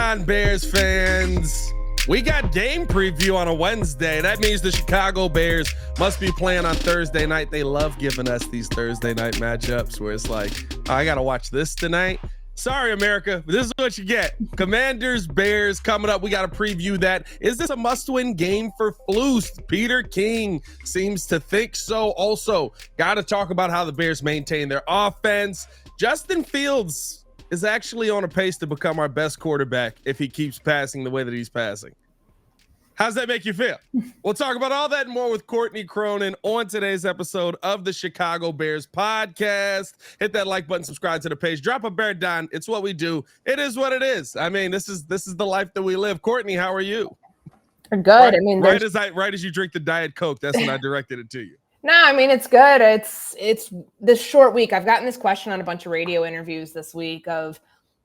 on, Bears fans. We got game preview on a Wednesday. That means the Chicago Bears must be playing on Thursday night. They love giving us these Thursday night matchups where it's like, oh, I got to watch this tonight. Sorry, America, but this is what you get. Commanders, Bears coming up. We got to preview that. Is this a must-win game for Flus? Peter King seems to think so. Also, got to talk about how the Bears maintain their offense. Justin Fields is actually on a pace to become our best quarterback if he keeps passing the way that he's passing. How's that make you feel? We'll talk about all that and more with Courtney Cronin on today's episode of the Chicago Bears podcast. Hit that like button, subscribe to the page, drop a bear down. It's what we do. It is what it is. I mean, this is the life that we live. Courtney, how are you? Good. Right, I mean, right as you drink the Diet Coke, that's when I directed it to you. No, I mean, it's good. It's this short week. I've gotten this question on a bunch of radio interviews this week of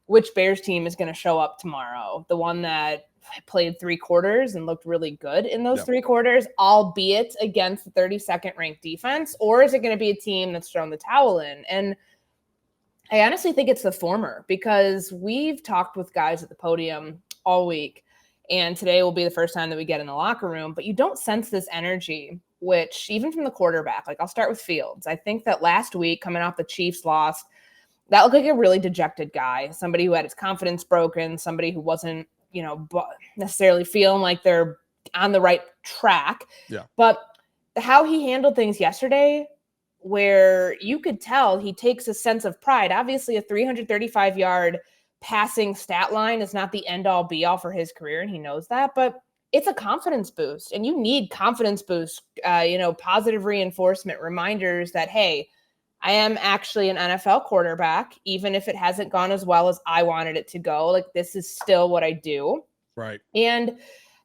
which Bears team is going to show up tomorrow. The one that played 3 quarters and looked really good in those 3 quarters, albeit against the 32nd ranked defense, or is it going to be a team that's thrown the towel in? And I honestly think it's the former, because we've talked with guys at the podium all week, and today will be the first time that we get in the locker room, but you don't sense this energy, which even from the quarterback, like I'll start with Fields. I think that last week coming off the Chiefs loss, that looked like a really dejected guy, somebody who had his confidence broken, somebody who wasn't, necessarily feeling like they're on the right track. Yeah. But how he handled things yesterday, where you could tell he takes a sense of pride. Obviously, a 335-yard passing stat line is not the end-all be-all for his career, and he knows that, but it's a confidence boost, and you need confidence boost, positive reinforcement, reminders that, hey, I am actually an NFL quarterback, even if it hasn't gone as well as I wanted it to go. Like, this is still what I do. Right. And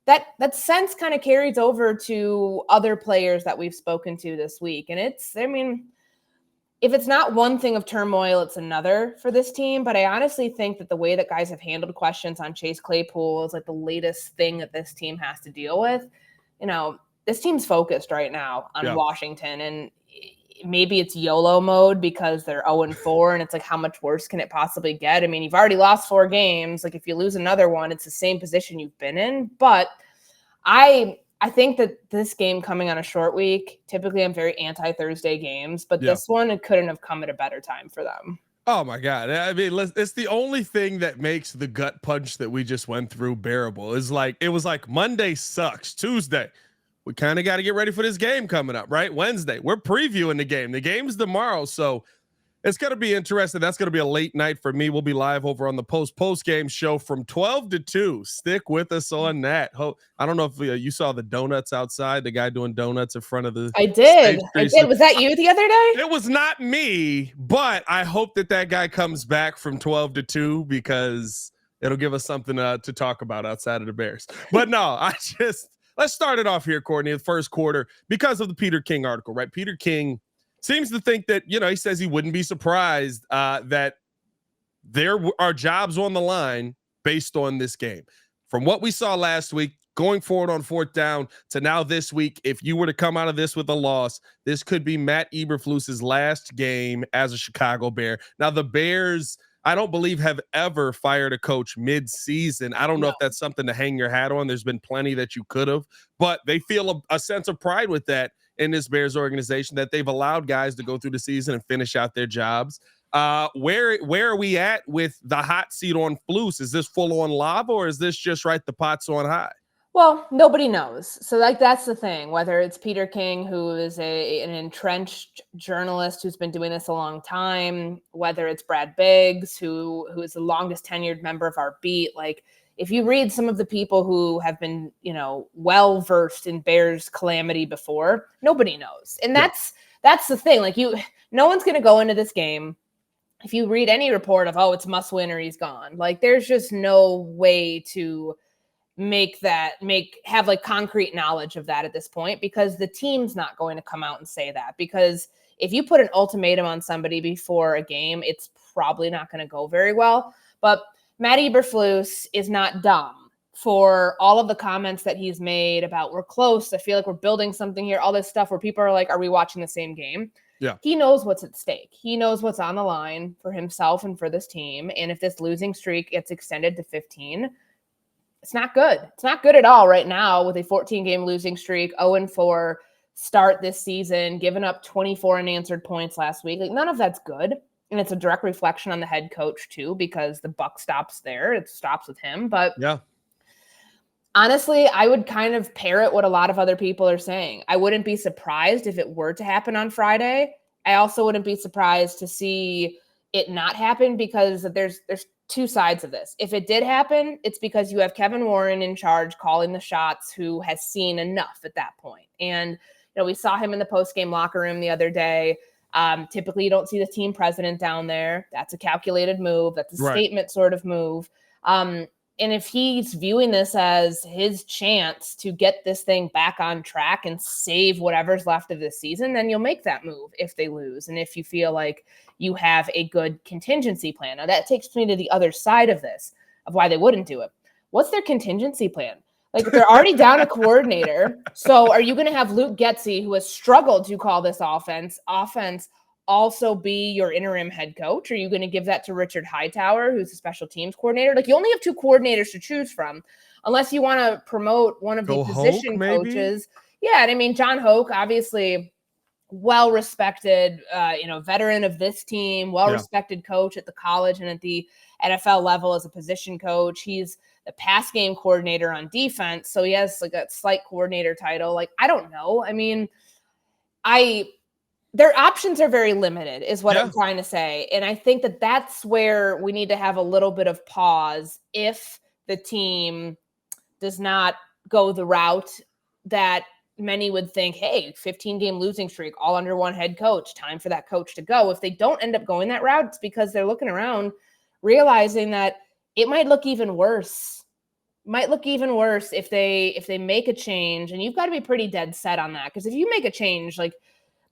that sense kind of carries over to other players that we've spoken to this week. And if it's not one thing of turmoil, it's another for this team. But I honestly think that the way that guys have handled questions on Chase Claypool is like the latest thing that this team has to deal with. This team's focused right now on Washington, and maybe it's YOLO mode because they're 0-4, and it's like, how much worse can it possibly get? I mean, you've already lost 4 games. Like, if you lose another one, it's the same position you've been in. But I think that this game coming on a short week, typically I'm very anti-Thursday games, but this one, it couldn't have come at a better time for them. Oh my God. I mean, it's the only thing that makes the gut punch that we just went through bearable. Is like, it was like Monday sucks. Tuesday, we kind of got to get ready for this game coming up, right? Wednesday, we're previewing the game. The game's tomorrow, so it's going to be interesting. That's going to be a late night for me. We'll be live over on the post-game show from 12 to 2. Stick with us on that. I don't know if you saw the donuts outside, the guy doing donuts in front of the I did. Was that you the other day? It was not me, but I hope that guy comes back from 12 to 2 because it'll give us something to talk about outside of the Bears. But no, let's start it off here, Courtney, the first quarter, because of the Peter King article, right? Peter King seems to think that, he says he wouldn't be surprised that there are jobs on the line based on this game. From what we saw last week, going forward on 4th down to now this week, if you were to come out of this with a loss, this could be Matt Eberflus's last game as a Chicago Bear. Now, the Bears, I don't believe, have ever fired a coach mid-season. I don't know if that's something to hang your hat on. There's been plenty that you could have, but they feel a sense of pride with that in this Bears organization, that they've allowed guys to go through the season and finish out their jobs. Where are we at with the hot seat on Flus? Is this full on lava, or is this just right, the pot's on high? Well, nobody knows. So that's the thing, whether it's Peter King, who is an entrenched journalist who's been doing this a long time, whether it's Brad Biggs, who is the longest tenured member of our beat. Like, if you read some of the people who have been, well-versed in Bears calamity before, nobody knows. And that's the thing. Like, no one's going to go into this game. If you read any report of, it's must win or he's gone, like, there's just no way to have like concrete knowledge of that at this point, because the team's not going to come out and say that. Because if you put an ultimatum on somebody before a game, it's probably not going to go very well. But Matt Eberflus is not dumb for all of the comments that he's made about, we're close, I feel like we're building something here, all this stuff where people are like, are we watching the same game? Yeah. He knows what's at stake. He knows what's on the line for himself and for this team. And if this losing streak gets extended to 15, it's not good. It's not good at all right now with a 14-game losing streak, 0-4 start this season, giving up 24 unanswered points last week. Like, none of that's good. And it's a direct reflection on the head coach too, because the buck stops there. It stops with him. But yeah, honestly, I would kind of parrot what a lot of other people are saying. I wouldn't be surprised if it were to happen on Friday. I also wouldn't be surprised to see it not happen, because there's two sides of this. If it did happen, it's because you have Kevin Warren in charge calling the shots, who has seen enough at that point. And we saw him in the post-game locker room the other day. Typically, you don't see the team president down there. That's a calculated move. That's a statement sort of move. And if he's viewing this as his chance to get this thing back on track and save whatever's left of this season, then you'll make that move if they lose. And if you feel like you have a good contingency plan. Now, that takes me to the other side of this, of why they wouldn't do it. What's their contingency plan? Like, they're already down a coordinator. So are you going to have Luke Getsy, who has struggled to call this offense, also be your interim head coach? Are you going to give that to Richard Hightower, who's a special teams coordinator? Like, you only have two coordinators to choose from, unless you want to promote one of the position coaches. Yeah. And I mean, John Hoke, obviously well-respected, veteran of this team, well-respected coach at the college and at the NFL level as a position coach. He's the pass game coordinator on defense. So he has like a slight coordinator title. Like, I don't know. I mean, their options are very limited is what I'm trying to say. And I think that that's where we need to have a little bit of pause if the team does not go the route that many would think, hey, 15-game losing streak, all under one head coach, time for that coach to go. If they don't end up going that route, it's because they're looking around, realizing that it might look even worse. If they make a change, and you've got to be pretty dead set on that. Because if you make a change like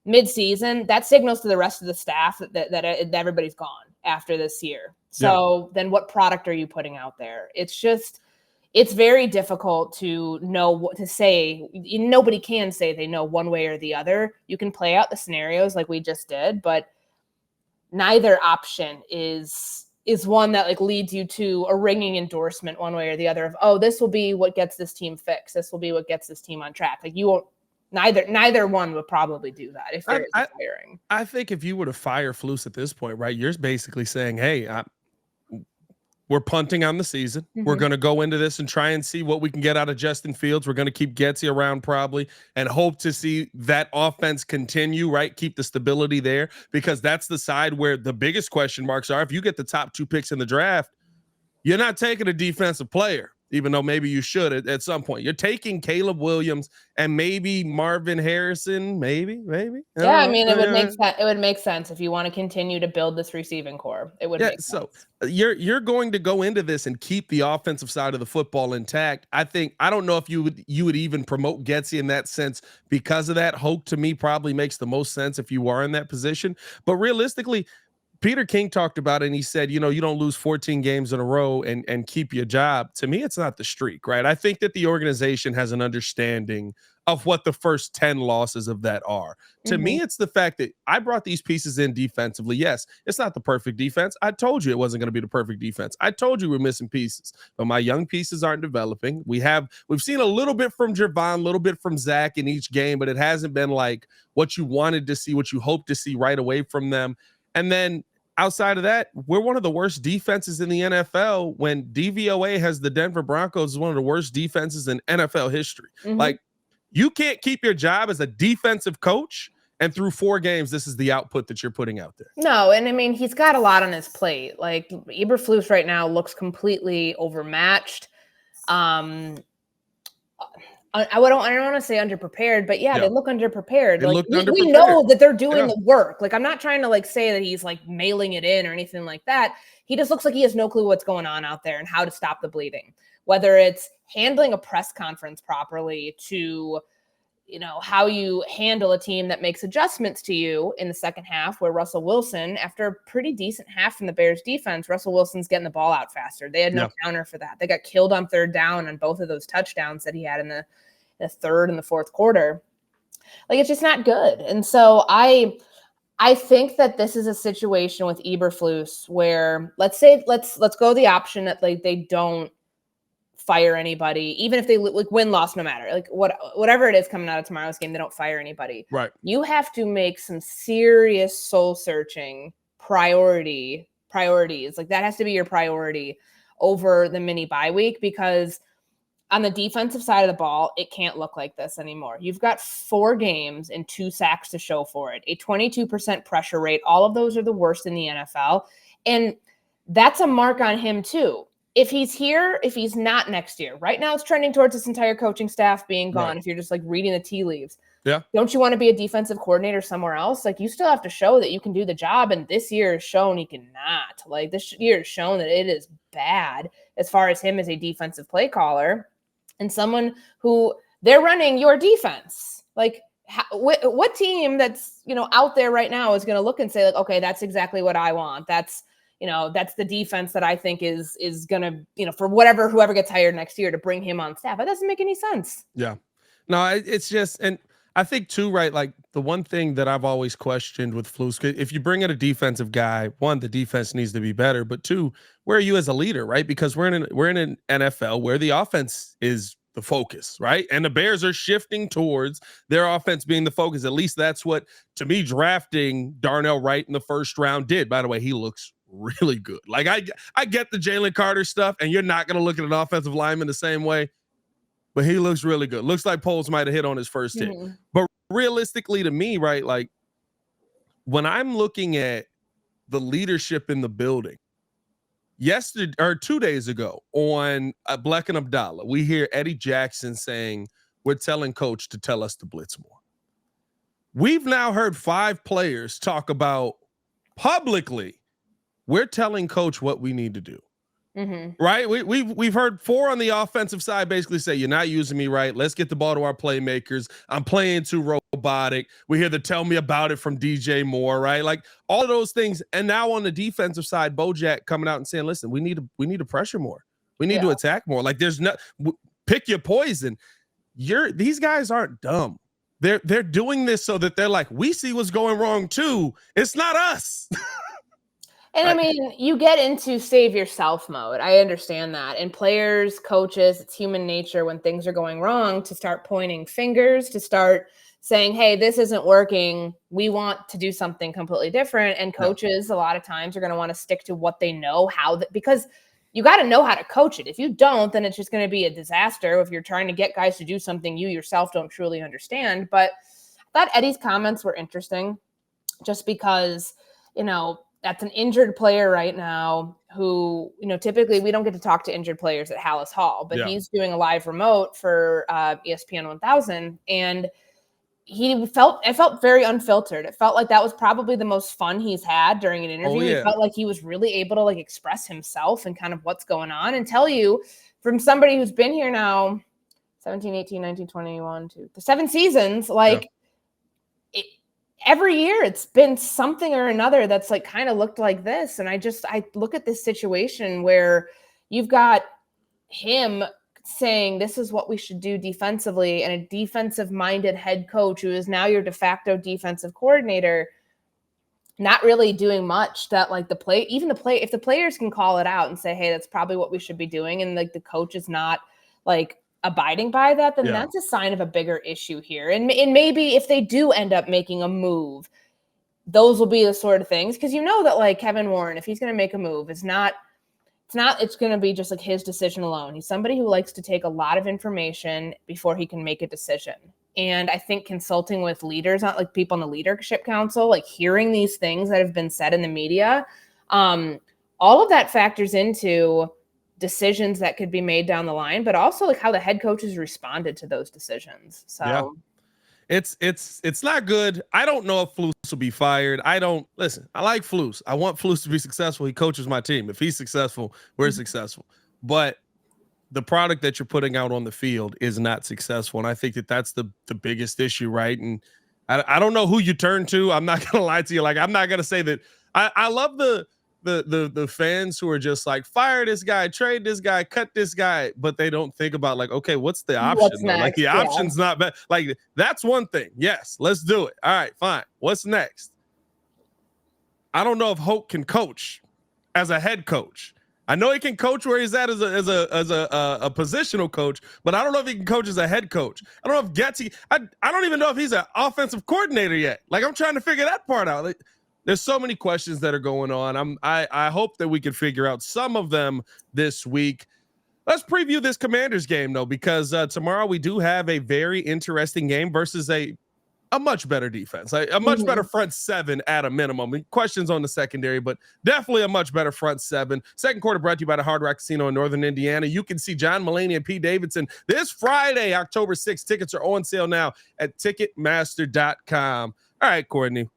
mid-season, that signals to the rest of the staff that everybody's gone after this year. So then what product are you putting out there? It's very difficult to know what to say. Nobody can say they know one way or the other. You can play out the scenarios like we just did, but neither option is one that like leads you to a ringing endorsement one way or the other of, oh, this will be what gets this team fixed. This will be what gets this team on track. Like, you won't, neither one would probably do that if there is a firing. I think if you were to fire Flus at this point, right, you're basically saying, hey, we're punting on the season. Mm-hmm. We're going to go into this and try and see what we can get out of Justin Fields. We're going to keep Getsy around probably and hope to see that offense continue, right? Keep the stability there, because that's the side where the biggest question marks are. If you get the top 2 picks in the draft, you're not taking a defensive player, even though maybe you should at some point. You're taking Caleb Williams and maybe Marvin Harrison, maybe. Yeah, I mean, it would make sense. It would make sense if you want to continue to build this receiving core. It would make sense. So you're going to go into this and keep the offensive side of the football intact. I don't know if you would even promote Getsy in that sense because of that. Hoke, to me, probably makes the most sense if you are in that position. But realistically, Peter King talked about it, and he said, you don't lose 14 games in a row and keep your job. To me, it's not the streak, right? I think that the organization has an understanding of what the first 10 losses of that are. To me, it's the fact that I brought these pieces in defensively. Yes, it's not the perfect defense. I told you it wasn't going to be the perfect defense. I told you we're missing pieces, but my young pieces aren't developing. We've seen a little bit from Javon, a little bit from Zach in each game, but it hasn't been like what you wanted to see, what you hoped to see right away from them. And then outside of that, we're one of the worst defenses in the NFL when DVOA has the Denver Broncos as one of the worst defenses in NFL history. Mm-hmm. Like, you can't keep your job as a defensive coach, and through 4 games, this is the output that you're putting out there. No, and I mean, he's got a lot on his plate. Like, Eberflus right now looks completely overmatched. I don't want to say underprepared, but they look underprepared. We know that they're doing the work. Like, I'm not trying to say that he's like mailing it in or anything like that. He just looks like he has no clue what's going on out there and how to stop the bleeding, whether it's handling a press conference properly to, how you handle a team that makes adjustments to you in the second half, where Russell Wilson, after a pretty decent half from the Bears defense, Russell Wilson's getting the ball out faster. They had no counter for that. They got killed on third down on both of those touchdowns that he had in the third and the fourth quarter. Like, it's just not good. And so I think that this is a situation with Eberflus where let's go the option that they don't fire anybody, even if they like win, loss, no matter, like whatever it is coming out of tomorrow's game, they don't fire anybody. Right. You have to make some serious soul searching priorities. Like that has to be your priority over the mini bye week, because on the defensive side of the ball, it can't look like this anymore. You've got 4 games and 2 sacks to show for it, a 22% pressure rate. All of those are the worst in the NFL. And that's a mark on him too. If he's here, if he's not next year. Right now it's trending towards this entire coaching staff being gone. Right. If you're just like reading the tea leaves. Yeah. Don't you want to be a defensive coordinator somewhere else? Like, you still have to show that you can do the job. And this year has shown he cannot. Like, this year has shown that it is bad as far as him as a defensive play caller and someone who they're running your defense. Like, what team that's, out there right now is going to look and say, like, okay, that's exactly what I want. That's the defense that I think is going to, for whoever gets hired next year to bring him on staff. That doesn't make any sense. Yeah. No, it's just, and I think too, right, like the one thing that I've always questioned with Flus, if you bring in a defensive guy, one, the defense needs to be better, but two, where are you as a leader, right? Because we're in an NFL where the offense is the focus, right? And the Bears are shifting towards their offense being the focus. At least that's what, to me, drafting Darnell Wright in the first round did. By the way, he looks really good. Like, I get the Jalen Carter stuff, and you're not going to look at an offensive lineman the same way, but he looks really good. Looks like Poles might have hit on his first hit. But realistically, to me, right, like when I'm looking at the leadership in the building, yesterday or 2 days ago on Black and Abdallah, we hear Eddie Jackson saying, we're telling coach to tell us to blitz more. We've now heard 5 players talk about publicly, we're telling coach what we need to do. Right? We've heard 4 on the offensive side basically say, you're not using me right. Let's get the ball to our playmakers. I'm playing too robotic. We hear the tell me about it from DJ Moore, right? Like all of those things. And now on the defensive side, Bojack coming out and saying, listen, we need to pressure more. We need to attack more. Like there's not, pick your poison. These guys aren't dumb. They're doing this so that they're like, we see what's going wrong too. It's not us. And I mean, you get into save yourself mode. I understand that. And players, coaches, it's human nature when things are going wrong to start pointing fingers, to start saying, hey, this isn't working. We want to do something completely different. And coaches, a lot of times, are going to want to stick to what they know, because you got to know how to coach it. If you don't, then it's just going to be a disaster if you're trying to get guys to do something you yourself don't truly understand. But I thought Eddie's comments were interesting just because, that's an injured player right now who, typically we don't get to talk to injured players at Hallis Hall, but he's doing a live remote for ESPN 1000. And it felt very unfiltered. It felt like that was probably the most fun he's had during an interview. It felt like he was really able to like express himself and kind of what's going on and tell you from somebody who's been here now 17, 18, 19, 21, 7 seasons, every year it's been something or another that's like kind of looked like this. And I look at this situation where you've got him saying this is what we should do defensively, and a defensive minded head coach who is now your de facto defensive coordinator not really doing much that like if the players can call it out and say, hey, that's probably what we should be doing, and like the coach is not like abiding by that, then that's a sign of a bigger issue here. And maybe if they do end up making a move, those will be the sort of things, because that like Kevin Warren, if he's going to make a move, it's going to be just like his decision alone. He's somebody who likes to take a lot of information before he can make a decision. And I think consulting with leaders, not like people on the leadership council, like hearing these things that have been said in the media, all of that factors into decisions that could be made down the line, but also like how the head coaches responded to those decisions. So it's not good. I don't know if Flus will be fired. I like Flus. I want Flus to be successful. He coaches my team. If he's successful, we're successful. But the product that you're putting out on the field is not successful. And I think that's the biggest issue, right? And I don't know who you turn to. I'm not going to lie to you. Like, I'm not going to say that. I love the fans who are just like, fire this guy, trade this guy, cut this guy, but they don't think about like, okay, what's the option? Like the option's not bad. Like that's one thing. Yes, let's do it. All right, fine. What's next? I don't know if Hoke can coach as a head coach. I know he can coach where he's at as a positional coach, but I don't know if he can coach as a head coach. I don't know if Getsy. I don't even know if he's an offensive coordinator yet. Like, I'm trying to figure that part out. Like, there's so many questions that are going on. I hope that we can figure out some of them this week. Let's preview this Commanders game though, because tomorrow we do have a very interesting game versus a much better defense, a much better front seven at a minimum. Questions on the secondary, but definitely a much better front seven. Second quarter brought to you by the Hard Rock Casino in Northern Indiana. You can see John Mulaney and Pete Davidson this Friday, October 6th. Tickets are on sale now at Ticketmaster.com. All right, Courtney.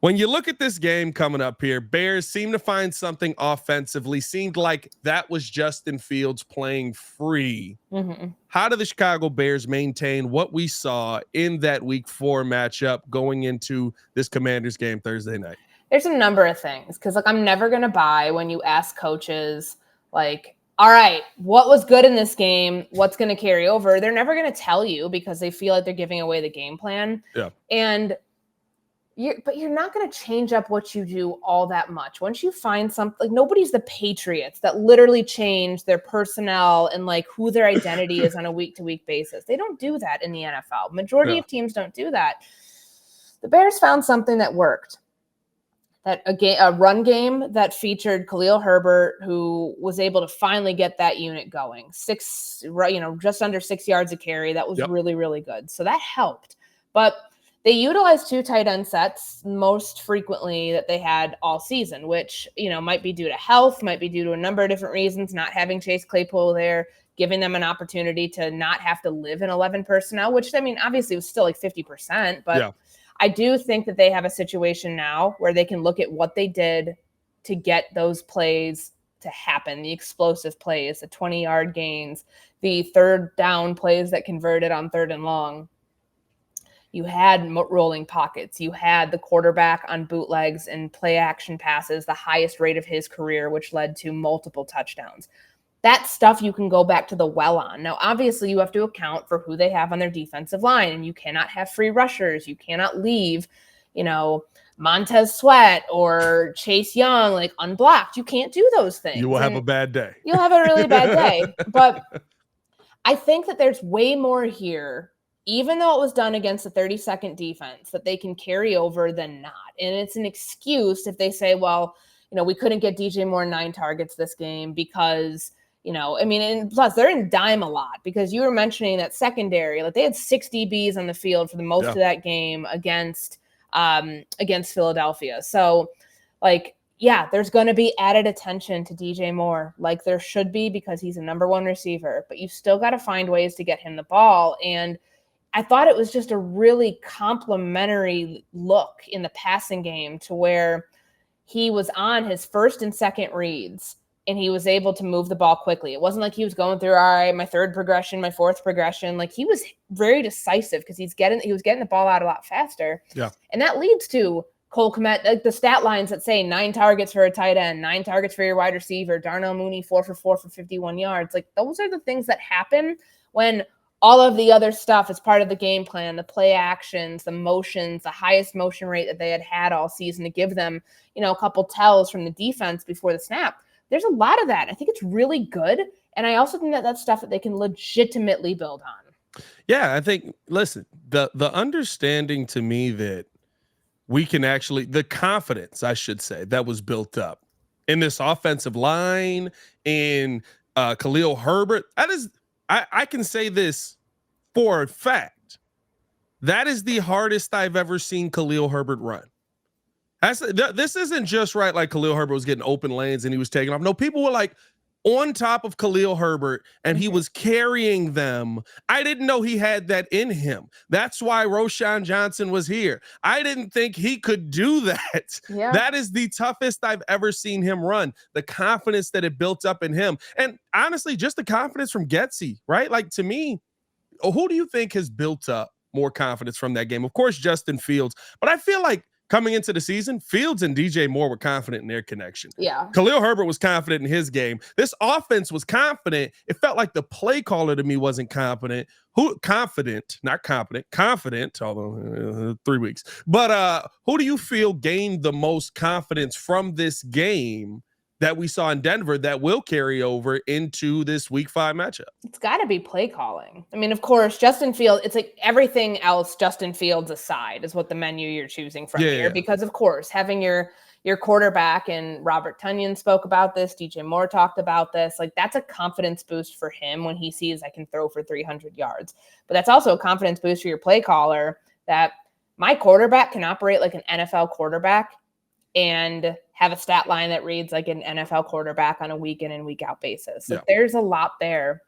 When you look at this game coming up here, Bears seem to find something offensively. Seemed like that was Justin Fields playing free. Mm-hmm. How do the Chicago Bears maintain what we saw in that Week 4 matchup going into this Commanders game Thursday night? There's a number of things, because I'm never going to buy when you ask coaches, like, all right, what was good in this game? What's going to carry over? They're never going to tell you because they feel like they're giving away the game plan. Yeah. And but you're not going to change up what you do all that much. Once you find something, like, nobody's the Patriots that literally change their personnel and like who their identity is on a week-to-week basis. They don't do that in the NFL. Majority of teams don't do that. The Bears found something that worked. A run game that featured Khalil Herbert, who was able to finally get that unit going. Just under 6 yards a carry. That was really, really good. So that helped. But they utilized 2 tight end sets most frequently that they had all season, which, might be due to health, might be due to a number of different reasons, not having Chase Claypool there, giving them an opportunity to not have to live in 11 personnel, which, obviously was still like 50%. But I do think that they have a situation now where they can look at what they did to get those plays to happen, the explosive plays, the 20-yard gains, the third down plays that converted on 3rd and long. You had rolling pockets. You had the quarterback on bootlegs and play action passes, the highest rate of his career, which led to multiple touchdowns. That stuff you can go back to the well on. Now, obviously, you have to account for who they have on their defensive line, and you cannot have free rushers. You cannot leave, Montez Sweat or Chase Young like unblocked. You can't do those things. You will have a bad day. You'll have a really bad day. But I think that there's way more here, even though it was done against a 32nd defense, that they can carry over than not. And it's an excuse if they say, well, we couldn't get DJ Moore 9 targets this game because, and plus they're in dime a lot, because you were mentioning that secondary, like they had 6 DBs on the field for the most of that game against Philadelphia. So there's going to be added attention to DJ Moore, like there should be, because he's a number 1 receiver, but you've still got to find ways to get him the ball. And I thought it was just a really complimentary look in the passing game, to where he was on his first and second reads and he was able to move the ball quickly. It wasn't like he was going through, all right, my 3rd progression, my 4th progression. Like, he was very decisive because he was getting the ball out a lot faster. Yeah. And that leads to Cole Kmet, like the stat lines that say 9 targets for a tight end, 9 targets for your wide receiver, Darnell Mooney 4 for 4 for 51 yards. Like, those are the things that happen when all of the other stuff is part of the game plan, the play actions, the motions, the highest motion rate that they had all season to give them, a couple tells from the defense before the snap. There's a lot of that. I think it's really good. And I also think that that's stuff that they can legitimately build on. Yeah, I think, listen, the understanding to me that we can actually, the confidence, I should say, that was built up in this offensive line, in Khalil Herbert, that is, I can say this for a fact. That is the hardest I've ever seen Khalil Herbert run. This isn't just right, like Khalil Herbert was getting open lanes and he was taking off. No, people were like on top of Khalil Herbert and he was carrying them. I didn't know he had that in him. That's why Roschon Johnson was here. I didn't think he could do that. Yeah. That is the toughest I've ever seen him run. The confidence that it built up in him. And honestly, just the confidence from Getsy, right? Like, to me, who do you think has built up more confidence from that game? Of course, Justin Fields. But I feel like coming into the season, Fields and DJ Moore were confident in their connection. Yeah. Khalil Herbert was confident in his game. This offense was confident. It felt like the play caller to me wasn't confident. Confident, although 3 weeks. But who do you feel gained the most confidence from this game that we saw in Denver that will carry over into this week 5 matchup. It's got to be play calling. I mean, of course, Justin Fields, it's like everything else Justin Fields aside is what the menu you're choosing from here. Because, of course, having your quarterback, and Robert Tonyan spoke about this, DJ Moore talked about this, like that's a confidence boost for him when he sees I can throw for 300 yards. But that's also a confidence boost for your play caller that my quarterback can operate like an NFL quarterback and have a stat line that reads like an NFL quarterback on a week in and week out basis. Like there's a lot there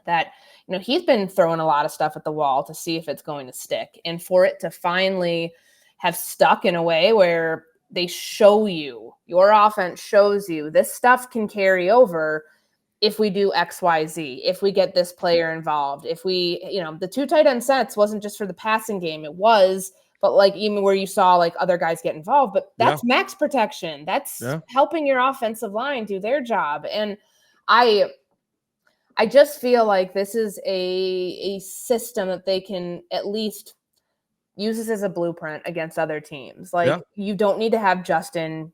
that, you know, he's been throwing a lot of stuff at the wall to see if it's going to stick. And for it to finally have stuck in a way where they show you, your offense shows you this stuff can carry over if we do X, Y, Z, if we get this player involved, if we, you know, the 2 tight end sets wasn't just for the passing game. It was, but like even where you saw like other guys get involved, but that's max protection. That's helping your offensive line do their job. And I just feel like this is a system that they can at least use this as a blueprint against other teams. Like you don't need to have Justin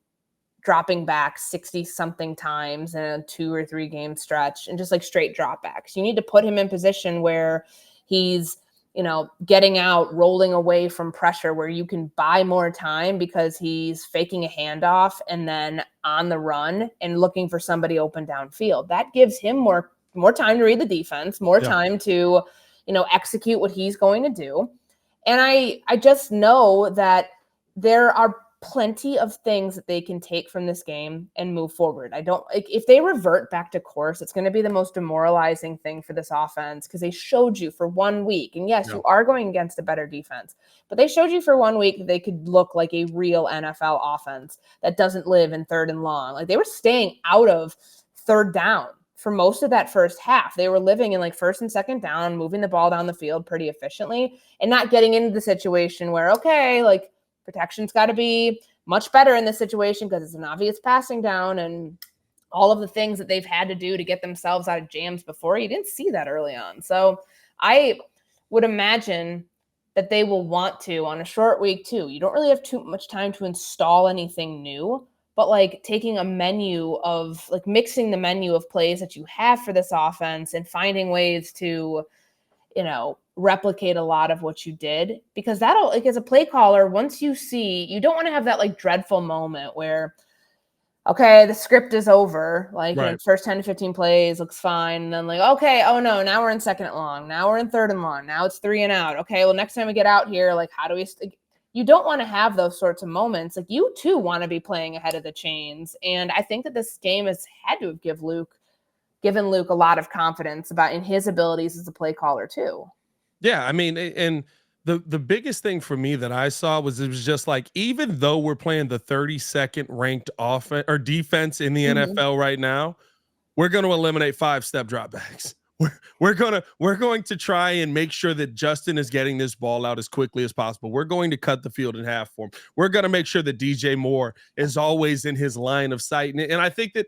dropping back 60 something times in a 2 or 3 game stretch and just like straight dropbacks. You need to put him in position where he's, you know, getting out, rolling away from pressure, where you can buy more time because he's faking a handoff and then on the run and looking for somebody open downfield. That gives him more time to read the defense, more time to, you know, execute what he's going to do. And I just know that there are plenty of things that they can take from this game and move forward. I don't like if they revert back to course, it's going to be the most demoralizing thing for this offense because they showed you for 1 week. And yes, you are going against a better defense, but they showed you for 1 week that they could look like a real NFL offense that doesn't live in 3rd and long. Like they were staying out of 3rd down for most of that first half. They were living in like 1st and 2nd down, moving the ball down the field pretty efficiently and not getting into the situation where, okay, like protection's got to be much better in this situation because it's an obvious passing down and all of the things that they've had to do to get themselves out of jams before. You didn't see that early on. So I would imagine that they will want to on a short week too. You don't really have too much time to install anything new, but like taking a menu of like mixing the menu of plays that you have for this offense and finding ways to, you know, replicate a lot of what you did, because that'll, like, as a play caller, once you see, you don't want to have that like dreadful moment where, okay, the script is over, like you know, first 10 to 15 plays looks fine, and then like, okay, oh no, now we're in 2nd and long, now we're in 3rd and long, now it's 3 and out. Okay, well, next time we get out here, like, how do we you don't want to have those sorts of moments. Like, you too want to be playing ahead of the chains, and I think that this game has had to have given Luke a lot of confidence about in his abilities as a play caller too. Yeah, I mean, and the biggest thing for me that I saw was it was just like, even though we're playing the 32nd ranked offense or defense in the NFL right now, we're going to eliminate 5-step dropbacks. We're going to try and make sure that Justin is getting this ball out as quickly as possible. We're going to cut the field in half for him. We're going to make sure that DJ Moore is always in his line of sight. And I think that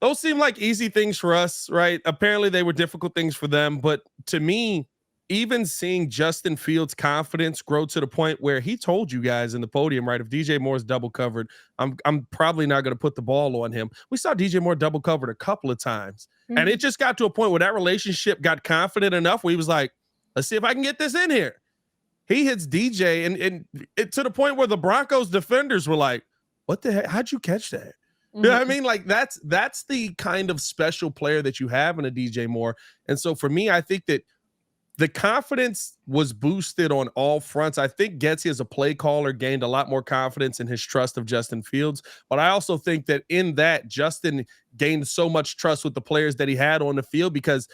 those seem like easy things for us, right? Apparently they were difficult things for them. But to me, even seeing Justin Fields' confidence grow to the point where he told you guys in the podium, right, if DJ Moore's double covered, I'm probably not going to put the ball on him. We saw DJ Moore double covered a couple of times. And it just got to a point where that relationship got confident enough where he was like, let's see if I can get this in here. He hits DJ and it to the point where the Broncos defenders were like, what the heck? How'd you catch that? You know what I mean? Like, that's the kind of special player that you have in a DJ Moore. And so for me, I think that the confidence was boosted on all fronts. I think Getsy as a play caller gained a lot more confidence in his trust of Justin Fields. But I also think that in that, Justin gained so much trust with the players that he had on the field, because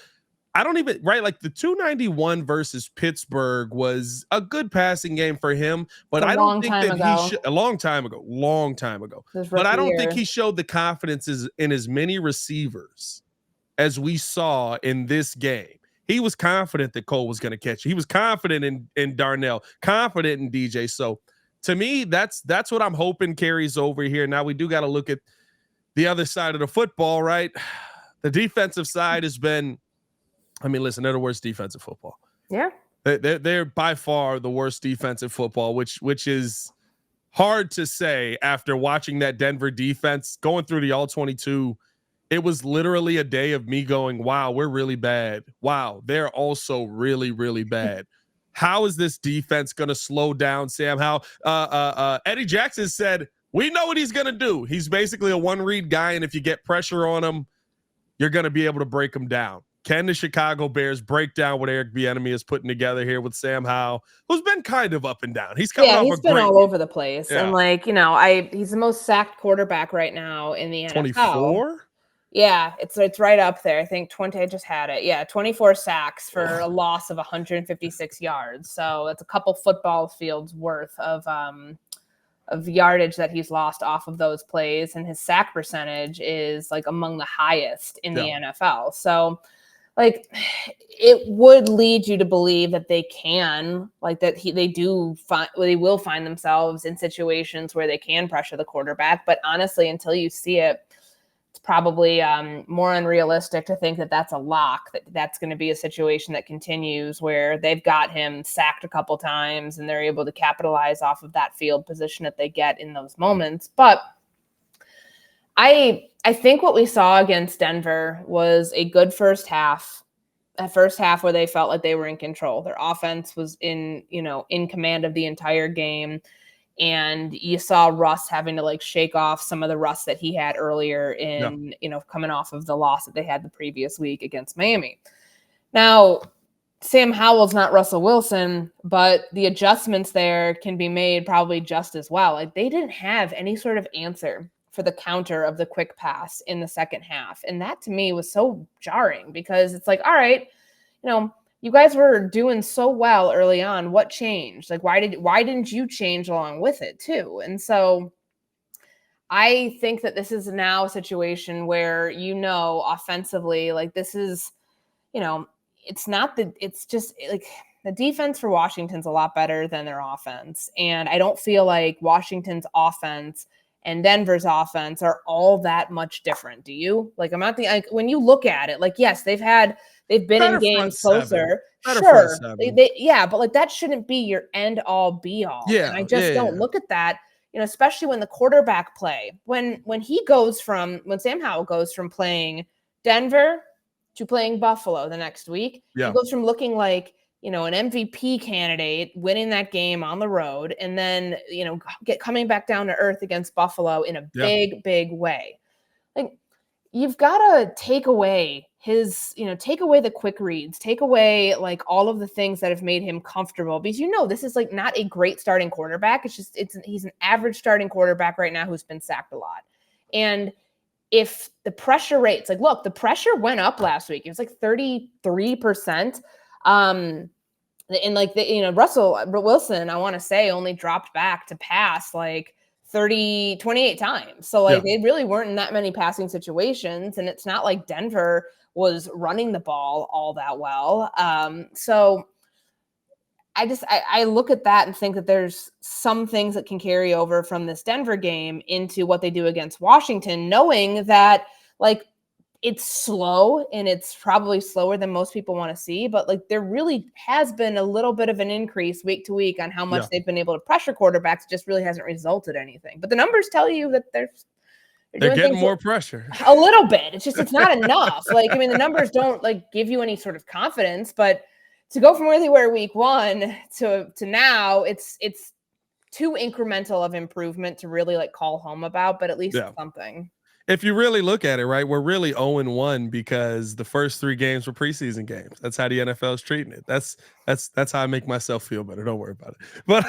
I don't even, right, like the 291 versus Pittsburgh was a good passing game for him, but I don't think that he a long time ago. But I don't think he showed the confidence in as many receivers as we saw in this game. He was confident that Cole was going to catch it. He was confident in Darnell, confident in DJ. So to me, that's what I'm hoping carries over here. Now we do got to look at the other side of the football, right? The defensive side has been, I mean, listen, they're the worst defensive football. Yeah. They're by far the worst defensive football, which is hard to say after watching that Denver defense going through the all 22. It was literally a day of me going, wow, we're really bad. Wow, they're also really, really bad. How is this defense going to slow down Sam Howell? Eddie Jackson said, we know what he's going to do. He's basically a one-read guy, and if you get pressure on him, you're going to be able to break him down. Can the Chicago Bears break down what Eric Bieniemy is putting together here with Sam Howell, who's been kind of up and down? He's coming off he's been all over the place. Yeah. And he's the most sacked quarterback right now in the NFL. 24? Yeah, it's right up there. I think 20. I just had it. Yeah, 24 sacks for a loss of 156 yards. So it's a couple football fields worth of yardage that he's lost off of those plays, and his sack percentage is like among the highest in the NFL. So, like, it would lead you to believe that they can, like, that they will find themselves in situations where they can pressure the quarterback. But honestly, until you see it, it's probably more unrealistic to think that that's a lock, that's going to be a situation that continues where they've got him sacked a couple times and they're able to capitalize off of that field position that they get in those moments. But I think what we saw against Denver was a good first half. A first half where they felt like they were in control. Their offense was in command of the entire game. And you saw Russ having to like shake off some of the rust that he had earlier in, coming off of the loss that they had the previous week against Miami. Now, Sam Howell's not Russell Wilson, but the adjustments there can be made probably just as well. Like, they didn't have any sort of answer for the counter of the quick pass in the second half. And that to me was so jarring, because it's like, all right, you guys were doing so well early on. What changed? Like, why didn't you change along with it too? And so I think that this is now a situation where, offensively, like, this is, it's not that it's just like the defense for Washington's a lot better than their offense. And I don't feel like Washington's offense and Denver's offense are all that much different. Do you? Like, when you look at it, like, yes, they've been in games closer. Sure. But like, that shouldn't be your end all be all. Yeah. And I just don't look at that, especially when the quarterback play, when Sam Howell goes from playing Denver to playing Buffalo the next week, he goes from looking like, an MVP candidate, winning that game on the road, and then, coming back down to earth against Buffalo in a big, big way. Like, you've got to take away take away the quick reads, take away like all of the things that have made him comfortable, because this is like not a great starting quarterback. He's an average starting quarterback right now who's been sacked a lot. And if the pressure rates, like, look, the pressure went up last week. It was like 33%. And like Russell Wilson, I want to say, only dropped back to pass like 28 times. So like they really weren't in that many passing situations. And it's not like Denver was running the ball all that well. So I look at that and think that there's some things that can carry over from this Denver game into what they do against Washington, knowing that like it's slow and it's probably slower than most people want to see, but like there really has been a little bit of an increase week to week on how much they've been able to pressure quarterbacks. It just really hasn't resulted in anything, but the numbers tell you that they're getting more pressure a little bit. It's not enough. Like, I mean, the numbers don't like give you any sort of confidence, but to go from where they were week one to now, it's too incremental of improvement to really like call home about, but at least it's something. If you really look at it, right, we're really 0-1 because the first 3 games were preseason games. That's how the NFL is treating it. That's how I make myself feel better. Don't worry about it. But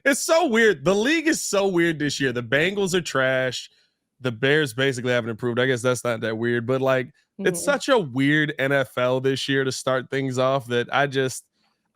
it's so weird. The league is so weird this year. The Bengals are trash. The Bears basically haven't improved. I guess that's not that weird, but like it's such a weird NFL this year to start things off that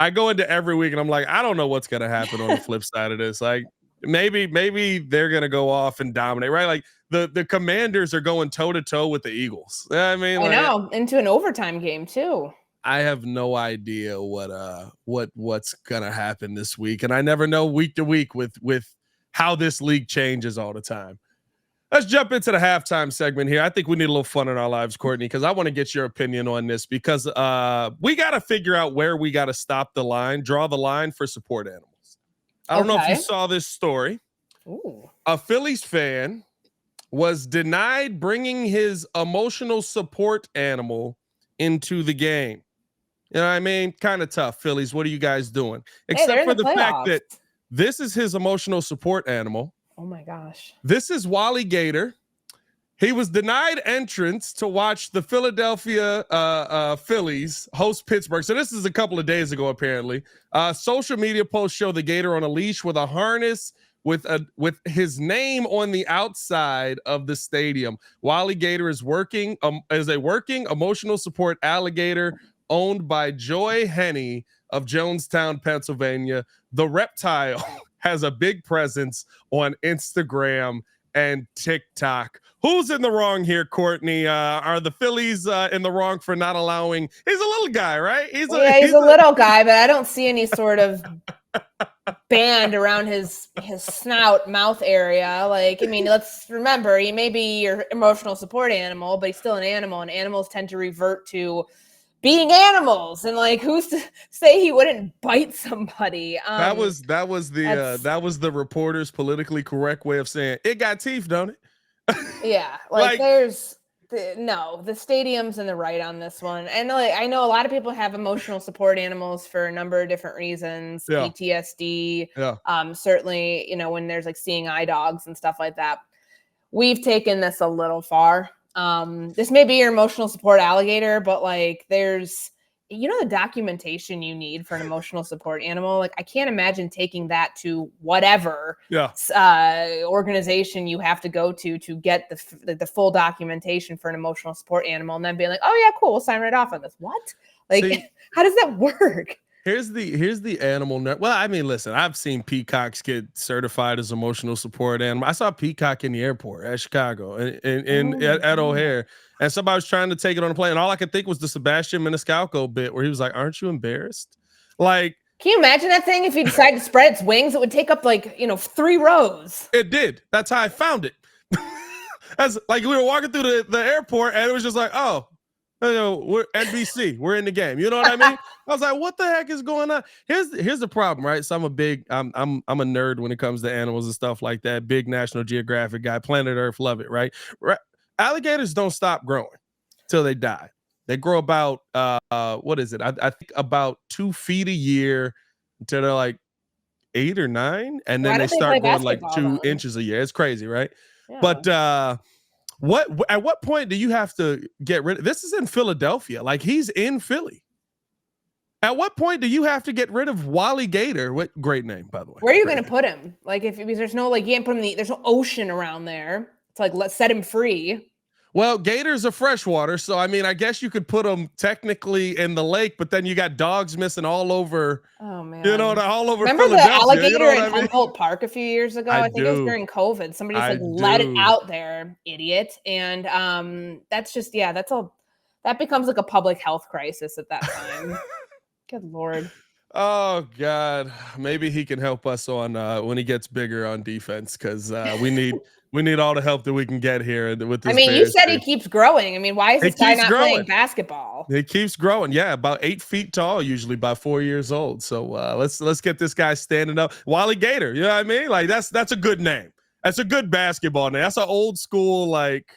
I go into every week and I'm like, I don't know what's going to happen on the flip side of this. Like maybe they're going to go off and dominate, right? Like the Commanders are going toe to toe with the Eagles. I mean, I know, into an overtime game too. I have no idea what's gonna happen this week, and I never know week to week with how this league changes all the time. Let's jump into the halftime segment here. I think we need a little fun in our lives, Courtney, because I want to get your opinion on this because we got to figure out where we got to stop the line, draw the line for support animals. I don't know if you Okay. saw this story. Ooh. A Phillies fan was denied bringing his emotional support animal into the game. You know what I mean? Kind of tough. Phillies, what are you guys doing? Hey, they're Except in for the the fact playoffs. that this is his emotional support animal. Oh my gosh. This is Wally Gator. He was denied entrance to watch the Philadelphia Phillies host Pittsburgh. So this is a couple of days ago, apparently. Social media posts show the Gator on a leash with a harness with his name on the outside of the stadium. Wally Gator is working as a working emotional support alligator owned by Joy Henney of Jonestown, Pennsylvania. The reptile has a big presence on Instagram and TikTok. Who's in the wrong here, Courtney? Are the Phillies in the wrong for not allowing? He's a little guy, right? He's a little guy, but I don't see any sort of band around his snout mouth area. Like, I mean, let's remember, he may be your emotional support animal, but he's still an animal, and animals tend to revert to being animals. And like, who's to say he wouldn't bite somebody? That was the reporter's politically correct way of saying it got teeth, don't it? Yeah, like there's the stadium's in the right on this one. And like, I know a lot of people have emotional support animals for a number of different reasons, PTSD. Yeah. Certainly, you know, when there's like seeing eye dogs and stuff like that. We've taken this a little far. This may be your emotional support alligator, but like there's, you know, the documentation you need for an emotional support animal. Like, I can't imagine taking that to whatever organization you have to go to get the full documentation for an emotional support animal, and then being like, oh yeah, cool, we'll sign right off on this. What? Like, see, how does that work? Here's the animal net. Well, I mean, listen, I've seen peacocks get certified as emotional support animal. I saw a peacock in the airport at Chicago at O'Hare, and somebody was trying to take it on a plane, and all I could think was the Sebastian Maniscalco bit where he was like, "Aren't you embarrassed?" Like, can you imagine that thing if you decided to spread its wings? It would take up like 3 rows. It did. That's how I found it. As like we were walking through the airport, and it was just like, oh. You know, we're NBC. We're in the game. You know what I mean? I was like, "What the heck is going on?" Here's the problem, right? So I'm a nerd when it comes to animals and stuff like that. Big National Geographic guy, Planet Earth, love it, right? Alligators don't stop growing till they die. They grow about what is it? I think about 2 feet a year until they're like 8 or 9, and then they start growing like 2 inches a year. It's crazy, right? Yeah. But at what point do you have to get rid of this? Is in Philadelphia. Like, he's in Philly. At what point do you have to get rid of Wally Gator? What great name, by the way. Where are you going to put him? Like, because there's no, like, you can't put him there's no ocean around there. It's like, let's set him free. Well, gators are freshwater, so I mean, I guess you could put them technically in the lake, but then you got dogs missing all over. Oh man, all over. Remember the alligator in Humboldt Park a few years ago? I think it was during COVID. Somebody just let it out there, idiot. And that's just that becomes like a public health crisis at that time. Good Lord. Oh God, maybe he can help us on when he gets bigger on defense, because we need all the help that we can get here with this. I mean, you said he keeps growing. I mean, why is this guy not playing basketball? He keeps growing. Yeah, about 8 feet tall, usually by 4 years old. So let's get this guy standing up. Wally Gator, you know what I mean? Like, that's a good name. That's a good basketball name. That's an old school, like,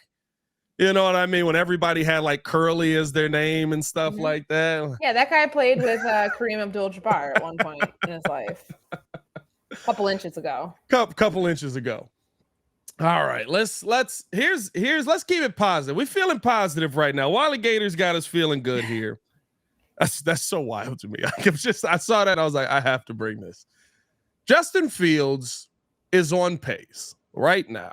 you know what I mean? When everybody had like Curly as their name and stuff like that. Yeah, that guy played with Kareem Abdul-Jabbar at one point in his life. A couple inches ago. Couple inches ago. All right, let's keep it positive. We're feeling positive right now. Wally Gator's got us feeling good here. That's so wild to me. I saw that. I was like, I have to bring this. Justin Fields is on pace right now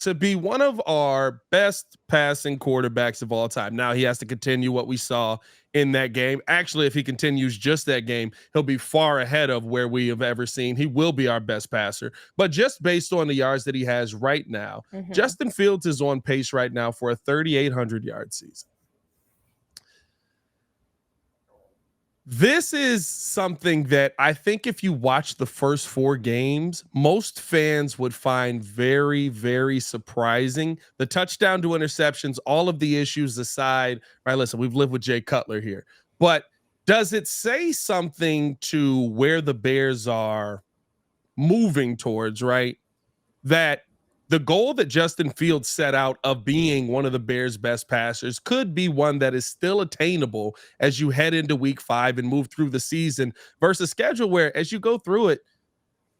to be one of our best passing quarterbacks of all time. Now he has to continue what we saw in that game. Actually, if he continues just that game, he'll be far ahead of where we have ever seen. He will be our best passer. But just based on the yards that he has right now, Justin Fields is on pace right now for a 3,800-yard season. This is something that I think if you watch the first 4 games, most fans would find very, very surprising. The touchdown to interceptions, all of the issues aside, right? Listen, we've lived with Jay Cutler here, but does it say something to where the Bears are moving towards, right? That the goal that Justin Fields set out of being one of the Bears' best passers could be one that is still attainable as you head into week 5 and move through the season versus schedule where as you go through it,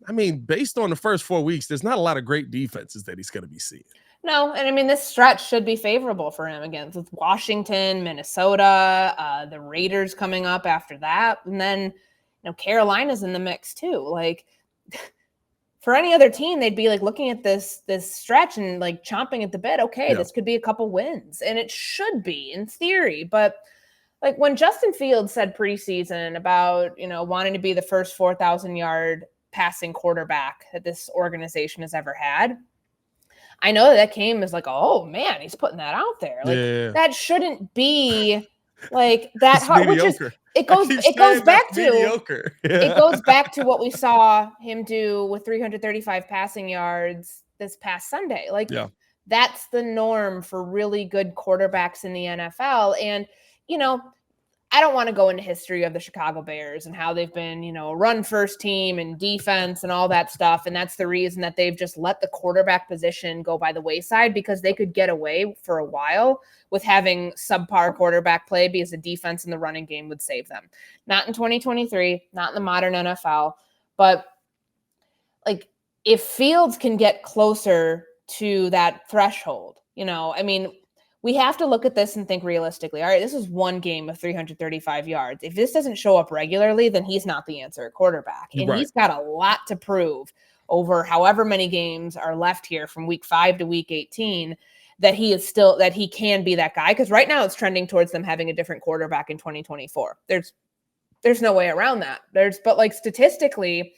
I mean, based on the first 4 weeks, there's not a lot of great defenses that he's going to be seeing. No, and I mean, this stretch should be favorable for him against with Washington, Minnesota, the Raiders coming up after that. And then, Carolina's in the mix too. Like, for any other team, they'd be like looking at this stretch and like chomping at the bit. Okay, This could be a couple wins, and it should be in theory. But like when Justin Fields said preseason about wanting to be the first 4,000-yard passing quarterback that this organization has ever had, I know that came as like, oh man, he's putting that out there. Like that shouldn't be like that hard. Which is it goes back to mediocre. It goes back to what we saw him do with 335 passing yards this past Sunday. Like that's the norm for really good quarterbacks in the NFL. And I don't want to go into history of the Chicago Bears and how they've been, a run first team and defense and all that stuff. And that's the reason that they've just let the quarterback position go by the wayside, because they could get away for a while with having subpar quarterback play because the defense and the running game would save them. Not in 2023, not in the modern NFL, but like if Fields can get closer to that threshold, we have to look at this and think realistically. All right, this is one game of 335 yards. If this doesn't show up regularly, then he's not the answer at quarterback. And he's got a lot to prove over however many games are left here from week 5 to week 18 that he can be that guy. Because right now it's trending towards them having a different quarterback in 2024. There's no way around that. But like statistically,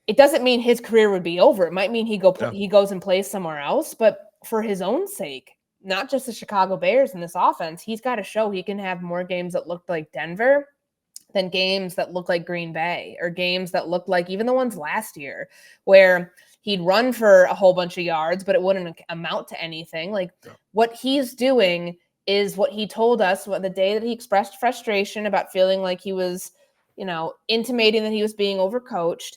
it doesn't mean his career would be over. It might mean he goes and plays somewhere else. But for his own sake, not just the Chicago Bears in this offense, he's got to show he can have more games that look like Denver than games that look like Green Bay, or games that look like even the ones last year where he'd run for a whole bunch of yards, but it wouldn't amount to anything. Like what he's doing is what he told us the day that he expressed frustration about feeling like he was, intimating that he was being overcoached.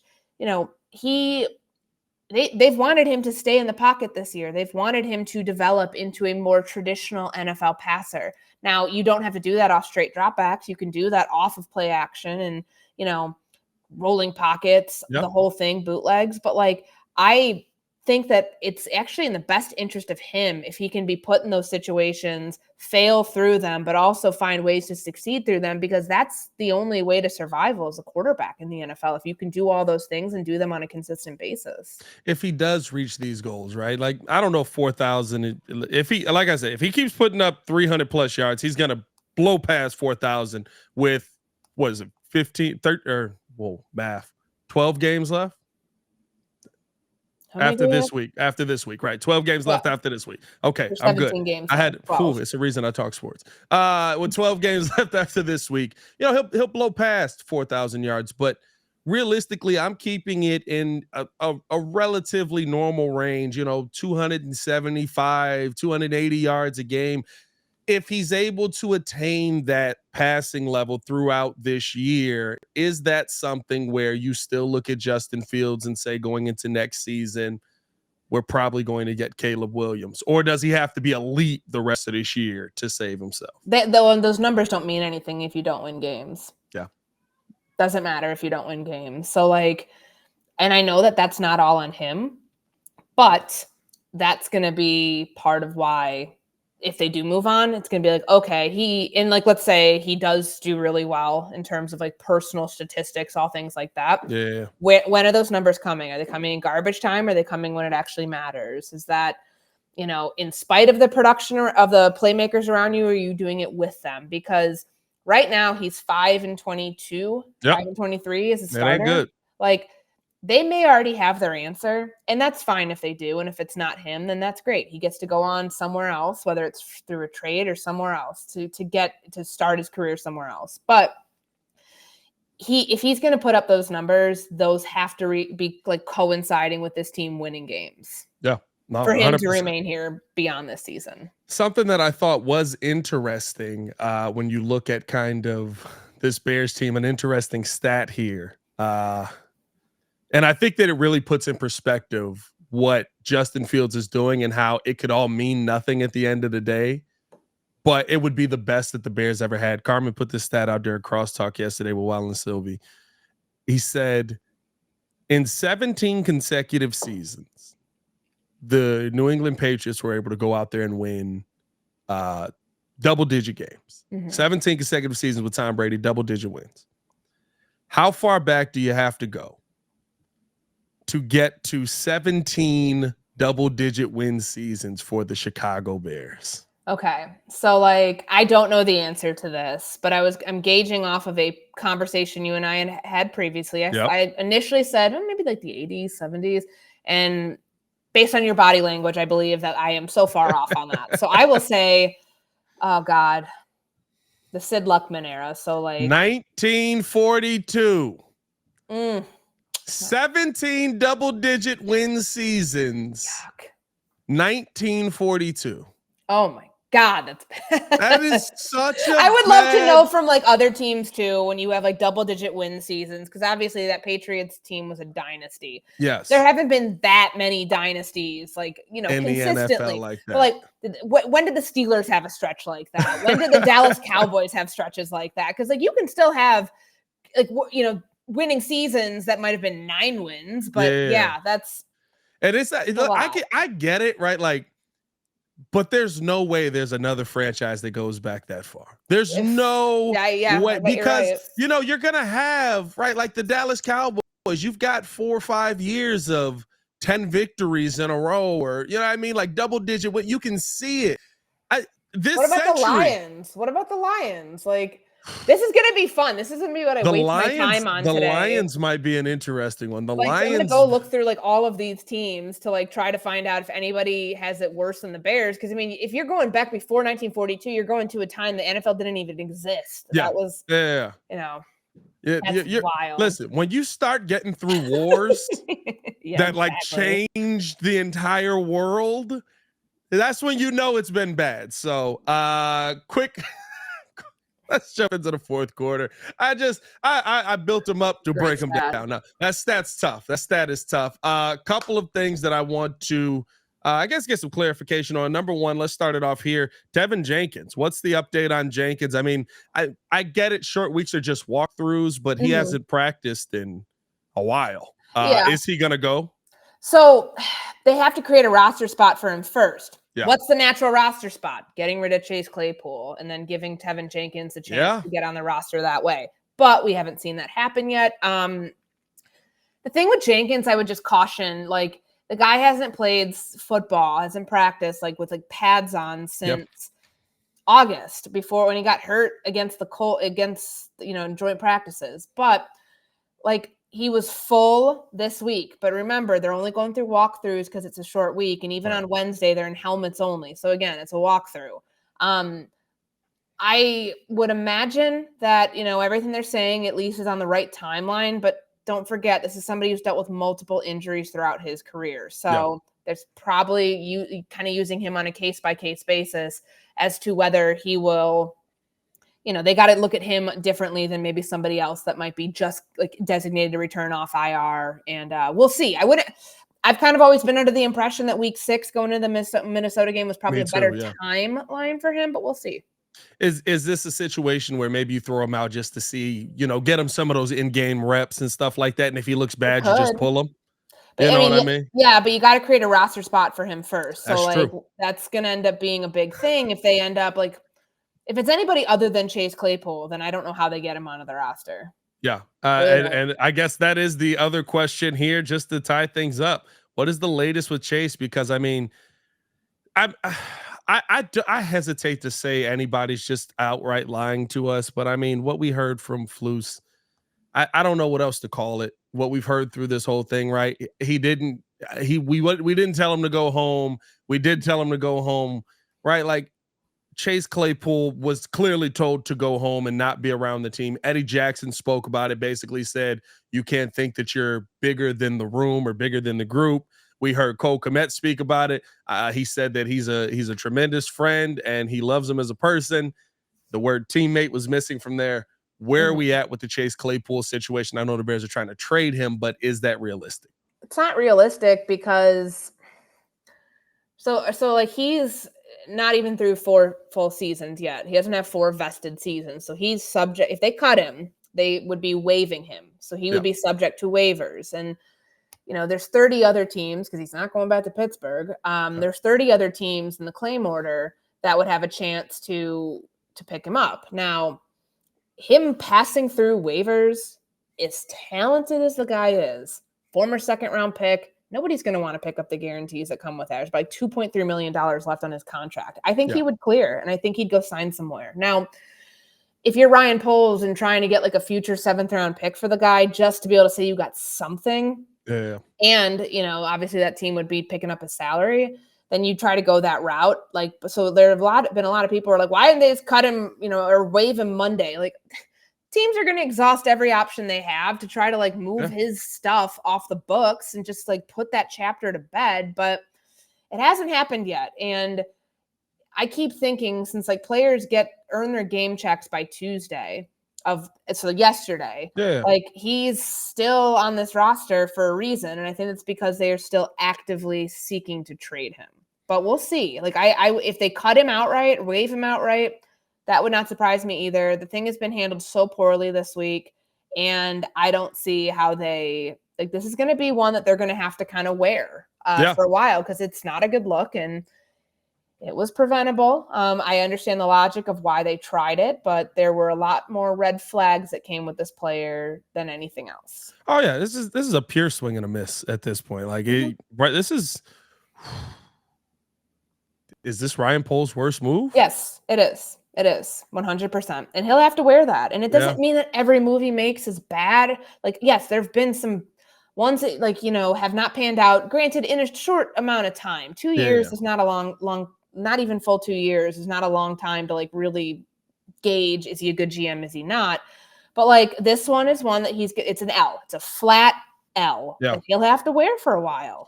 They've wanted him to stay in the pocket this year. They've wanted him to develop into a more traditional NFL passer. Now, you don't have to do that off straight dropbacks. You can do that off of play action and, rolling pockets, the whole thing, bootlegs. But like, I think that it's actually in the best interest of him if he can be put in those situations, fail through them, but also find ways to succeed through them, because that's the only way to survival as a quarterback in the NFL. If you can do all those things and do them on a consistent basis. If he does reach these goals, right? Like, I don't know, 4,000. If he keeps putting up 300 plus yards, he's going to blow past 4,000 with, 15, 30, or 12 games left? After this week, right? 12 games left after this week. Okay, I'm good. Games it's a reason I talk sports. With 12 games left after this week, he'll blow past 4,000 yards, but realistically, I'm keeping it in a relatively normal range, 275, 280 yards a game. If he's able to attain that passing level throughout this year, is that something where you still look at Justin Fields and say, going into next season, we're probably going to get Caleb Williams? Or does he have to be elite the rest of this year to save himself? Those numbers don't mean anything if you don't win games. Yeah. Doesn't matter if you don't win games. So like, and I know that that's not all on him, but that's going to be part of why, if they do move on, it's going to be like, okay, let's say he does do really well in terms of like personal statistics, all things like that. Yeah. When are those numbers coming? Are they coming in garbage time? Or are they coming when it actually matters? Is that, in spite of the production of the playmakers around you, or are you doing it with them? Because right now he's 5-22, 5-23 as a starter. That ain't good. Like, they may already have their answer, and that's fine if they do. And if it's not him, then that's great. He gets to go on somewhere else, whether it's through a trade or somewhere else, to start his career somewhere else. But if he's going to put up those numbers, those have to be like coinciding with this team winning games. Yeah. For him 100%. To remain here beyond this season. Something that I thought was interesting when you look at kind of this Bears team, an interesting stat here. And I think that it really puts in perspective what Justin Fields is doing and how it could all mean nothing at the end of the day, but it would be the best that the Bears ever had. Carmen put this stat out during Crosstalk yesterday with Wildin Sylvie. He said, in 17 consecutive seasons, the New England Patriots were able to go out there and win double-digit games. 17 consecutive seasons with Tom Brady, double-digit wins. How far back do you have to go to get to 17 double-digit win seasons for the Chicago Bears? Okay. So like, I don't know the answer to this, but I'm gauging off of a conversation you and I had previously. I initially said maybe like the 80s, 70s. And based on your body language, I believe that I am so far off on that. So I will say, oh God, the Sid Luckman era. So like 1942. 17 double-digit win seasons. Yuck. 1942. Oh my God, that's bad. That is such a I would love to know from like other teams too, when you have like double-digit win seasons, because obviously that Patriots team was a dynasty. Yes. There haven't been that many dynasties, like, you know, in consistently. the NFL like that. But like, when did the Steelers have a stretch like that? When did the Dallas Cowboys have stretches like that? Because like you can still have like, you know, winning seasons that might have been 9 wins, but yeah that's. And it's I get it, right? Like, but there's no way there's another franchise that goes back that far. There's no way, because you know you're gonna have, right, like the Dallas Cowboys. You've got 4 or 5 years of 10 victories in a row, or you know what I mean, like double-digit. You can see it. What about the Lions? What about the Lions? Like, this is gonna be fun. This is gonna be what I waste my time on today. The Lions might be an interesting one. Lions. I'm gonna go look through like all of these teams to like try to find out if anybody has it worse than the Bears. Because I mean, if you're going back before 1942, you're going to a time the NFL didn't even exist. That was you know. You're wild. Listen, when you start getting through wars that like changed the entire world, that's when you know it's been bad. So quick. Let's jump into the fourth quarter. I built them up to break them down. Now, that stat's tough. That stat is tough. Couple of things that I want to, I guess, get some clarification on. Number one, let's start it off here. Tevin Jenkins. What's the update on Jenkins? I mean, I get it. Short weeks are just walkthroughs, but he hasn't practiced in a while. Is he going to go? So they have to create a roster spot for him first. Yeah. What's the natural roster spot? Getting rid of Chase Claypool and then giving Tevin Jenkins a chance to get on the roster that way. But we haven't seen that happen yet. The thing with Jenkins, I would just caution, like, the guy hasn't played football, hasn't practiced like with like pads on since August, before when he got hurt against the Colts, you know, in joint practices. But like, he was full this week, but remember, they're only going through walkthroughs because it's a short week. And even on Wednesday, they're in helmets only. So again, it's a walkthrough. I would imagine that, you know, everything they're saying at least is on the right timeline, but don't forget, this is somebody who's dealt with multiple injuries throughout his career. So there's probably you kind of using him on a case-by-case basis as to whether he will, you know, they got to look at him differently than maybe somebody else that might be just like designated to return off IR. And we'll see. I've kind of always been under the impression that week 6 going into the Minnesota game was probably a better timeline for him, but we'll see. Is this a situation where maybe you throw him out just to see, you know, get him some of those in-game reps and stuff like that, and if he looks bad, you just pull him? You know what I mean? Yeah, but you got to create a roster spot for him first. So that's going to end up being a big thing if they end up like, if it's anybody other than Chase Claypool, then I don't know how they get him onto the roster. Yeah. And I guess that is the other question here, just to tie things up. What is the latest with Chase? Because I mean, I hesitate to say anybody's just outright lying to us, but I mean, what we heard from Flus, I don't know what else to call it. What we've heard through this whole thing, right? We didn't tell him to go home. We did tell him to go home, right? Like, Chase Claypool was clearly told to go home and not be around the team. Eddie Jackson spoke about it, basically said, you can't think that you're bigger than the room or bigger than the group. We heard Cole Kmet speak about it. He said that he's a tremendous friend and he loves him as a person. The word teammate was missing from there. Where are we at with the Chase Claypool situation? I know the Bears are trying to trade him, but is that realistic? It's not realistic because so like he's not even through 4 full seasons yet. He doesn't have 4 vested seasons. So he's subject, if they cut him, they would be waiving him. So he would be subject to waivers. And there's 30 other teams because he's not going back to Pittsburgh. There's 30 other teams in the claim order that would have a chance to pick him up. Now, him passing through waivers, as talented as the guy is, former second-round pick, nobody's going to want to pick up the guarantees that come with that. There's like $2.3 million left on his contract. I think he would clear, and I think he'd go sign somewhere. Now, if you're Ryan Poles and trying to get like a future 7th-round pick for the guy just to be able to say you got something, and, obviously that team would be picking up his salary, then you try to go that route. Like, so there have been a lot of people who are like, why didn't they just cut him, or waive him Monday? Like, teams are going to exhaust every option they have to try to like move his stuff off the books and just like put that chapter to bed. But it hasn't happened yet. And I keep thinking, since like players earn their game checks by Tuesday yesterday, like he's still on this roster for a reason. And I think it's because they are still actively seeking to trade him. But we'll see. Like if they cut him outright, waive him outright, that would not surprise me either. The thing has been handled so poorly this week, and I don't see how this is going to be one that they're going to have to kind of wear for a while because it's not a good look, and it was preventable. I understand the logic of why they tried it, but there were a lot more red flags that came with this player than anything else. Oh yeah, this is a pure swing and a miss at this point. Like, this is this Ryan Poles' worst move? Yes, it is. It is 100%. And he'll have to wear that. And it doesn't mean that every move he makes is bad. Like, yes, there've been some ones that have not panned out, granted in a short amount of time. 2 years is not a long, not even full 2 years is not a long time to like really gauge, is he a good GM? Is he not? But like this one is one that it's an L. It's a flat L. Yeah. And he'll have to wear for a while.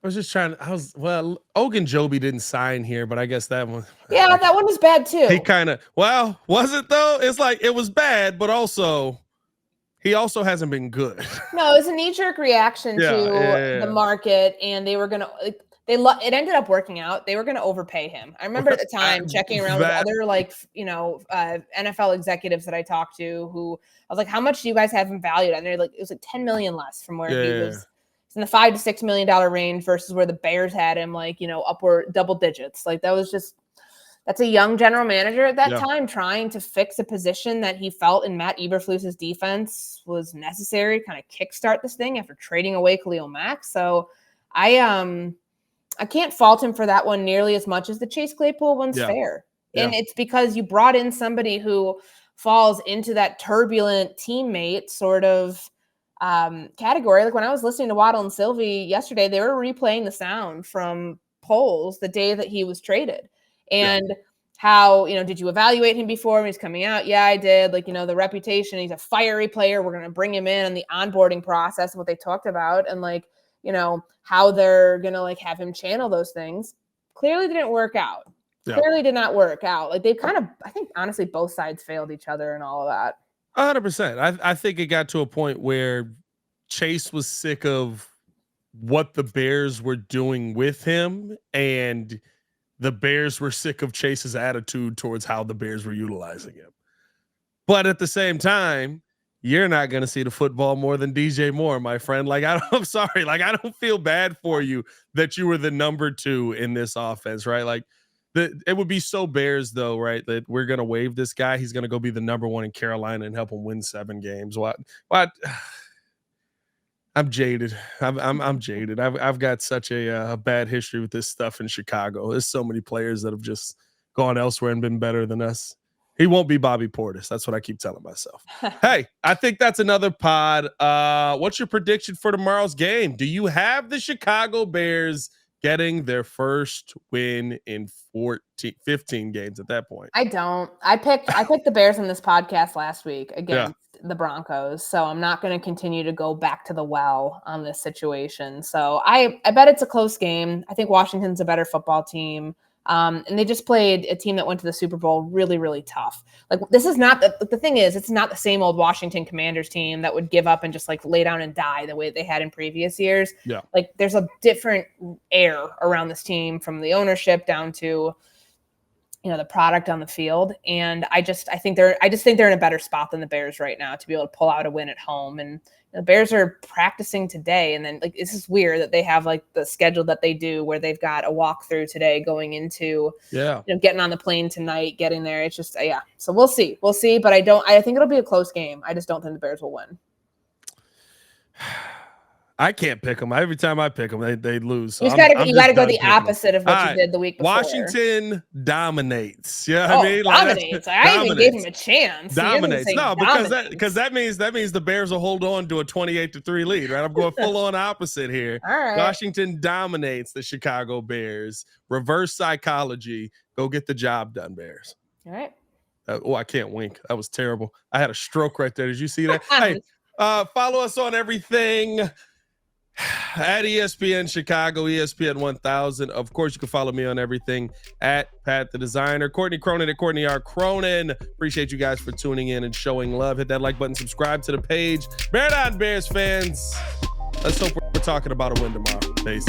Ogunjobi didn't sign here, but I guess that one. Yeah, that one was bad too. He was it though? It's like it was bad, but also he also hasn't been good. No, it was a knee-jerk reaction to the market, and they were gonna. It ended up working out. They were going to overpay him. I remember at the time checking around with other NFL executives that I talked to, who I was like, "How much do you guys have him valued?" And they're like, "It was like $10 million less from where he was." In the $5 to $6 million range versus where the Bears had him, upward double digits. Like that's a young general manager at that time trying to fix a position that he felt in Matt Eberflus's defense was necessary, kind of kickstart this thing after trading away Khalil Mack. So I can't fault him for that one nearly as much as the Chase Claypool one's fair. And it's because you brought in somebody who falls into that turbulent teammate sort of category. Like when I was listening to Waddle and Sylvie yesterday, they were replaying the sound from Poles the day that he was traded. And how, did you evaluate him before when he's coming out? Yeah, I did. The reputation, he's a fiery player. We're going to bring him in on the onboarding process and what they talked about. And how they're going to have him channel those things clearly didn't work out. Clearly did not work out. Like they kind of, I think honestly, both sides failed each other and all of that. 100%. I think it got to a point where Chase was sick of what the Bears were doing with him, and the Bears were sick of Chase's attitude towards how the Bears were utilizing him. But at the same time, you're not going to see the football more than DJ Moore, my friend. I'm sorry. I don't feel bad for you that you were the number 2 in this offense, right? It would be so Bears though, right? That we're going to waive this guy. He's going to go be the number 1 in Carolina and help him win 7 games. What? I'm jaded. I'm jaded. I've got such a bad history with this stuff in Chicago. There's so many players that have just gone elsewhere and been better than us. He won't be Bobby Portis. That's what I keep telling myself. Hey, I think that's another pod. What's your prediction for tomorrow's game? Do you have the Chicago Bears getting their first win in 15 games at that point? I don't. I picked the Bears on this podcast last week against the Broncos, so I'm not going to continue to go back to the well on this situation. So I bet it's a close game. I think Washington's a better football team. And they just played a team that went to the Super Bowl really, really tough. Like, this is not the thing is, it's not the same old Washington Commanders team that would give up and just like lay down and die the way they had in previous years. Yeah. Like, there's a different air around this team, from the ownership down to, you know, the product on the field. And I just think they're in a better spot than the Bears right now to be able to pull out a win at home. And the Bears are practicing today. And then, like, this is weird that they have like the schedule that they do, where they've got a walkthrough today going into, you know, getting on the plane tonight, getting there. It's just, yeah. So we'll see. But I think it'll be a close game. I just don't think the Bears will win. I can't pick them. Every time I pick them, they lose. So you got to go the opposite of what you did the week before. Washington dominates. Yeah, I mean, dominates. I even gave him a chance. Dominates. No, because that means the Bears will hold on to a 28-3 lead. Right, I'm going full on opposite here. All right. Washington dominates the Chicago Bears. Reverse psychology. Go get the job done, Bears. All right. I can't wink. That was terrible. I had a stroke right there. Did you see that? Hey, follow us on everything at ESPN Chicago, ESPN 1000. Of course, you can follow me on everything at Pat the Designer. Courtney Cronin at Courtney R. Cronin. Appreciate you guys for tuning in and showing love. Hit that like button, subscribe to the page. Bear down, Bears fans. Let's hope we're talking about a win tomorrow. Peace.